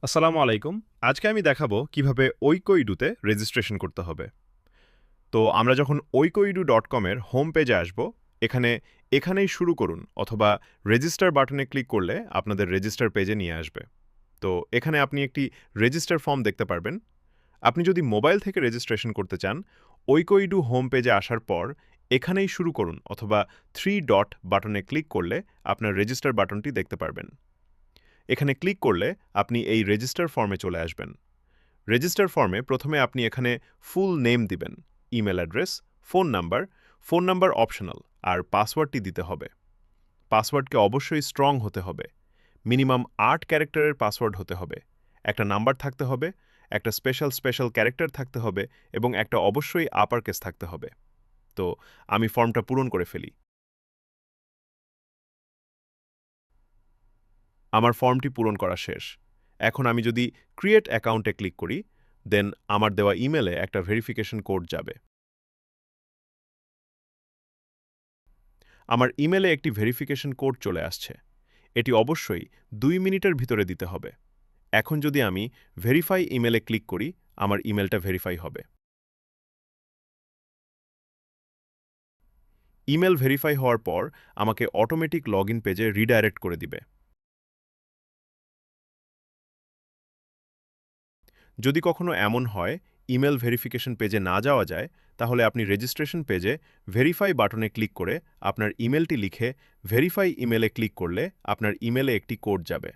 আসসালামু আলাইকুম। আজকে আমি দেখাবো কিভাবে ঐকইডুতে রেজিস্ট্রেশন করতে হবে। তো আমরা যখন oikoidu.com এর হোম পেজে আসব, এখানেই শুরু করুন অথবা রেজিস্টার বাটনে ক্লিক করলে আপনাদের রেজিস্টার পেজে নিয়ে আসবে। তো এখানে আপনি একটি রেজিস্টার ফর্ম দেখতে পারবেন। আপনি যদি মোবাইল থেকে রেজিস্ট্রেশন করতে চান, ঐকইডু হোম পেজে আসার পর এখানেই শুরু করুন অথবা 3 ডট বাটনে ক্লিক করলে আপনার রেজিস্টার বাটনটি দেখতে পারবেন। এখানে ক্লিক করলে আপনি এই রেজিস্টার ফর্মে চলে আসবেন। রেজিস্টার ফর্মে প্রথমে আপনি এখানে ফুল নেম দিবেন, email address, phone number optional, আর পাসওয়ার্ডটি দিতে হবে। পাসওয়ার্ডকে অবশ্যই স্ট্রং হতে হবে। মিনিমাম ৮ ক্যারেক্টারের পাসওয়ার্ড হতে হবে। একটা নাম্বার থাকতে হবে, একটা স্পেশাল ক্যারেক্টার থাকতে হবে এবং একটা অবশ্যই আপার কেস থাকতে হবে। তো আমি ফর্মটা পূরণ করে ফেলি। আমার ফর্মটি পূরণ করা শেষ। এখন আমি যদি ক্রিয়েট অ্যাকাউন্টে ক্লিক করি, দেন আমার দেওয়া ইমেলে একটা ভেরিফিকেশন কোড যাবে। আমার ইমেলে একটি ভেরিফিকেশন কোড চলে আসছে। এটি অবশ্যই ২ মিনিটের ভিতরে দিতে হবে। এখন যদি আমি ভেরিফাই ইমেলে ক্লিক করি, আমার ইমেলটা ভেরিফাই হবে। ইমেল ভেরিফাই হওয়ার পর আমাকে অটোমেটিক লগইন পেজে রিডাইরেক্ট করে দিবে। যদি কখনো এমন হয় ইমেল ভেরিফিকেশন পেজে না যাওয়া যায়, তাহলে আপনি রেজিস্ট্রেশন পেজে ভেরিফাই বাটনে ক্লিক করে আপনার ইমেলটি লিখে ভেরিফাই ইমেলে ক্লিক করলে আপনার ইমেলে একটি কোড যাবে।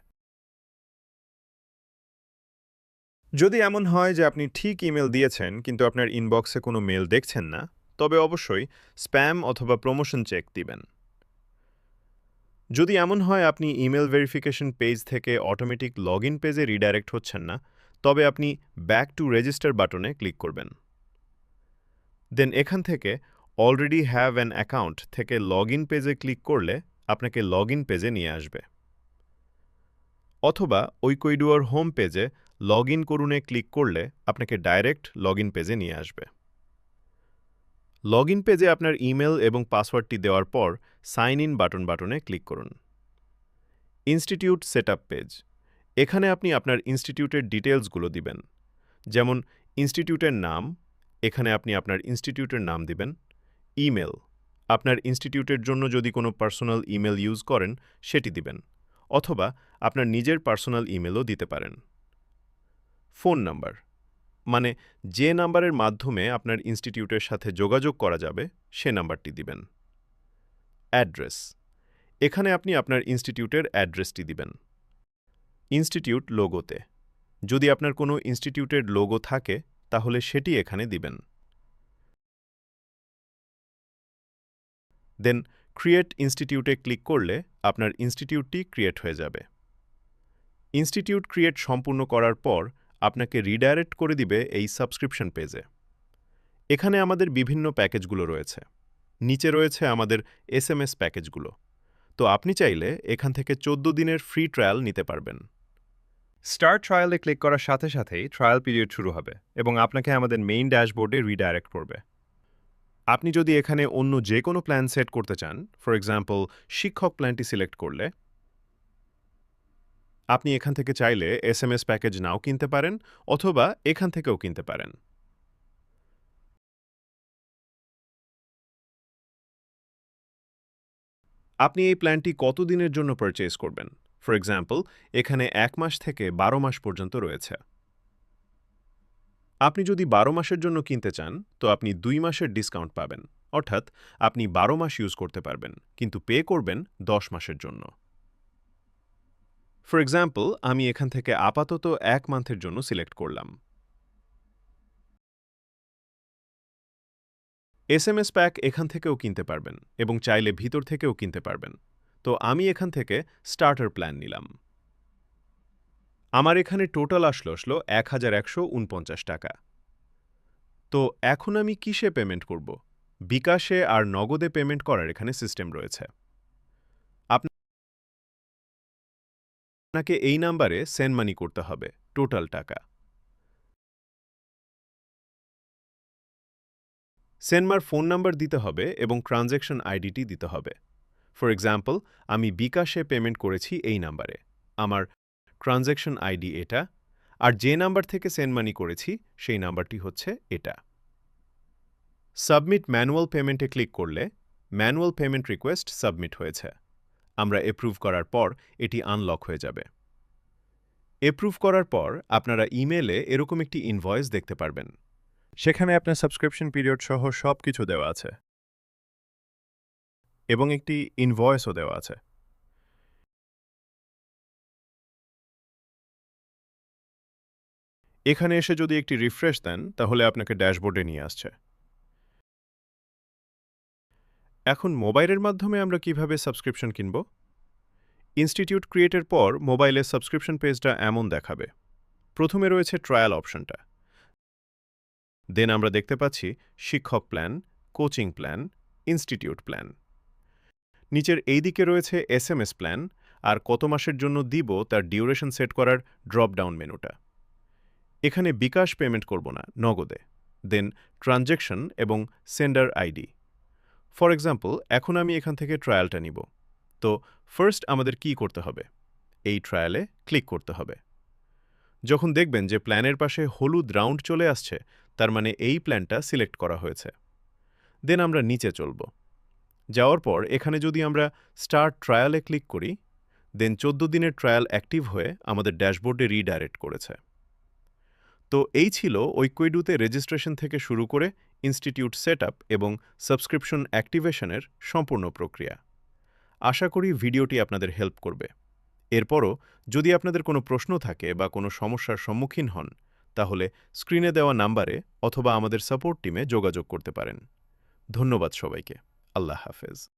যদি এমন হয় যে আপনি ঠিক ইমেল দিয়েছেন কিন্তু আপনার ইনবক্সে কোনো মেল দেখছেন না, তবে অবশ্যই স্প্যাম অথবা প্রমোশন চেক দিবেন। যদি এমন হয় আপনি ইমেল ভেরিফিকেশন পেজ থেকে অটোমেটিক লগইন পেজে রিডাইরেক্ট হচ্ছেন না, তবে আপনি ব্যাক টু রেজিস্টার বাটনে ক্লিক করবেন। দেন এখান থেকে অলরেডি হ্যাভ অ্যান অ্যাকাউন্ট থেকে লগইন পেজে ক্লিক করলে আপনাকে লগইন পেজে নিয়ে আসবে। অথবা ঐকইডুর হোম পেজে লগইন করুনে ক্লিক করলে আপনাকে ডাইরেক্ট লগইন পেজে নিয়ে আসবে। লগইন পেজে আপনার ইমেল এবং পাসওয়ার্ডটি দেওয়ার পর সাইন ইন বাটনে ক্লিক করুন। Institute setup page. এখানে আপনি আপনার ইনস্টিটিউটের ডিটেইলসগুলো দিবেন, যেমন ইনস্টিটিউটের নাম। এখানে আপনি আপনার ইনস্টিটিউটের নাম দিবেন। ইমেল, আপনার ইনস্টিটিউটের জন্য যদি কোনো পার্সোনাল ইমেল ইউজ করেন সেটি দিবেন, অথবা আপনার নিজের পার্সোনাল ইমেলও দিতে পারেন। ফোন নাম্বার, মানে যে নাম্বারের মাধ্যমে আপনার ইনস্টিটিউটের সাথে যোগাযোগ করা যাবে সে নাম্বারটি দিবেন। অ্যাড্রেস, এখানে আপনি আপনার ইনস্টিটিউটের অ্যাড্রেসটি দিবেন। ইনস্টিটিউট লোগোতে, যদি আপনার কোনো ইনস্টিটিউটের লোগো থাকে তাহলে সেটি এখানে দিবেন। দেন ক্রিয়েট ইনস্টিটিউটে ক্লিক করলে আপনার ইনস্টিটিউটটি ক্রিয়েট হয়ে যাবে। ইনস্টিটিউট ক্রিয়েট সম্পূর্ণ করার পর আপনাকে রিডাইরেক্ট করে দিবে এই সাবস্ক্রিপশন পেজে। এখানে আমাদের বিভিন্ন প্যাকেজগুলো রয়েছে। নিচে রয়েছে আমাদের এসএমএস প্যাকেজগুলো। তো আপনি চাইলে এখান থেকে 14 দিনের ফ্রি ট্রায়াল নিতে পারবেন। স্টার্ট ট্রায়ালে ক্লিক করার সাথে সাথেই ট্রায়াল পিরিয়ড শুরু হবে এবং আপনাকে আমাদের মেইন ড্যাশবোর্ডে রিডাইরেক্ট করবে। আপনি যদি এখানে অন্য যে কোনো প্ল্যান সেট করতে চান, ফর এক্সাম্পল শিক্ষক প্ল্যানটি সিলেক্ট করলে আপনি এখান থেকে চাইলে এসএমএস প্যাকেজ নাও কিনতে পারেন অথবা এখান থেকেও কিনতে পারেন। আপনি এই প্ল্যানটি কতদিনের জন্য পারচেজ করবেন? ফর এক্সাম্পল এখানে ১ মাস থেকে ১২ মাস পর্যন্ত রয়েছে। আপনি যদি ১২ মাসের জন্য কিনতে চান, তো আপনি ২ মাসের ডিসকাউন্ট পাবেন। অর্থাৎ আপনি ১২ মাস ইউজ করতে পারবেন, কিন্তু পে করবেন ১০ মাসের জন্য। ফর এক্সাম্পল আমি এখান থেকে আপাতত ১ মান্থের জন্য সিলেক্ট করলাম। এসএমএস প্যাক এখান থেকেও কিনতে পারবেন এবং চাইলে ভিতর থেকেও কিনতে পারবেন। তো আমি এখান থেকে স্টার্টার প্ল্যান নিলাম। আমার এখানে টোটাল আসলো ১,১৪৯ টাকা। তো এখন আমি কিসে পেমেন্ট করব? বিকাশে আর নগদে পেমেন্ট করার এখানে সিস্টেম রয়েছে। আপনাকে এই নাম্বারে সেন্ড মানি করতে হবে টোটাল টাকা। সেন্ডমার ফোন নাম্বার দিতে হবে এবং ট্রানজ্যাকশন আইডিটি দিতে হবে। ফর এক্সাম্পল আমি বিকাশে পেমেন্ট করেছি এই নাম্বারে। আমার ট্রানজ্যাকশন আইডি এটা, আর যে নাম্বার থেকে সেন্ড মানি করেছি সেই নাম্বারটি হচ্ছে এটা। সাবমিট ম্যানুয়াল পেমেন্টে ক্লিক করলে ম্যানুয়াল পেমেন্ট রিকোয়েস্ট সাবমিট হয়েছে। আমরা এপ্রুভ করার পর এটি আনলক হয়ে যাবে। এপ্রুভ করার পর আপনারা ইমেলে এরকম একটি ইনভয়েস দেখতে পারবেন। সেখানে আপনার সাবস্ক্রিপশন পিরিয়ড সহ সব কিছু দেওয়া আছে এবং একটি ইনভয়েসও দেওয়া আছে। এখানে এসে যদি একটি রিফ্রেশ দেন তাহলে আপনাকে ড্যাশবোর্ডে নিয়ে আসছে। এখন মোবাইলের মাধ্যমে আমরা কিভাবে সাবস্ক্রিপশন কিনব? ইনস্টিটিউট ক্রিয়েটের পর মোবাইলে সাবস্ক্রিপশন পেজটা এমন দেখাবে। প্রথমে রয়েছে ট্রায়াল অপশনটা। দেন আমরা দেখতে পাচ্ছি শিক্ষক plan, coaching plan, institute plan. নিচের এই দিকে রয়েছে এসএমএস প্ল্যান আর কত মাসের জন্য দিব তার ডিউরেশন সেট করার ড্রপ ডাউন মেনুটা। এখানে বিকাশ পেমেন্ট করব না, নগদে। দেন ট্রানজ্যাকশন এবং সেন্ডার আইডি। ফর এক্সাম্পল, এখন আমি এখান থেকে ট্রায়ালটা নিব। তো ফার্স্ট আমাদের কি করতে হবে? এই ট্রায়ালে ক্লিক করতে হবে। যখন দেখবেন যে প্ল্যানের পাশে হলুদ রাউন্ড চলে আসছে, তার মানে এই প্ল্যানটা সিলেক্ট করা হয়েছে। দেন আমরা নিচে চলব। যাওয়ার পর এখানে যদি আমরা স্টার্ট ট্রায়ালে ক্লিক করি, দেন 14 দিনের ট্রায়াল অ্যাক্টিভ হয়ে আমাদের ড্যাশবোর্ডে রিডাইরেক্ট করেছে। তো এই ছিল ঐক্যইডুতে রেজিস্ট্রেশন থেকে শুরু করে ইনস্টিটিউট সেটআপ এবং সাবস্ক্রিপশন অ্যাক্টিভেশনের সম্পূর্ণ প্রক্রিয়া। আশা করি ভিডিওটি আপনাদের হেল্প করবে। এরপরও যদি আপনাদের কোনো প্রশ্ন থাকে বা কোনো সমস্যার সম্মুখীন হন, তাহলে স্ক্রিনে দেওয়া নাম্বারে অথবা আমাদের সাপোর্ট টিমে যোগাযোগ করতে পারেন। ধন্যবাদ সবাইকে। আল্লাহ হাফেজ।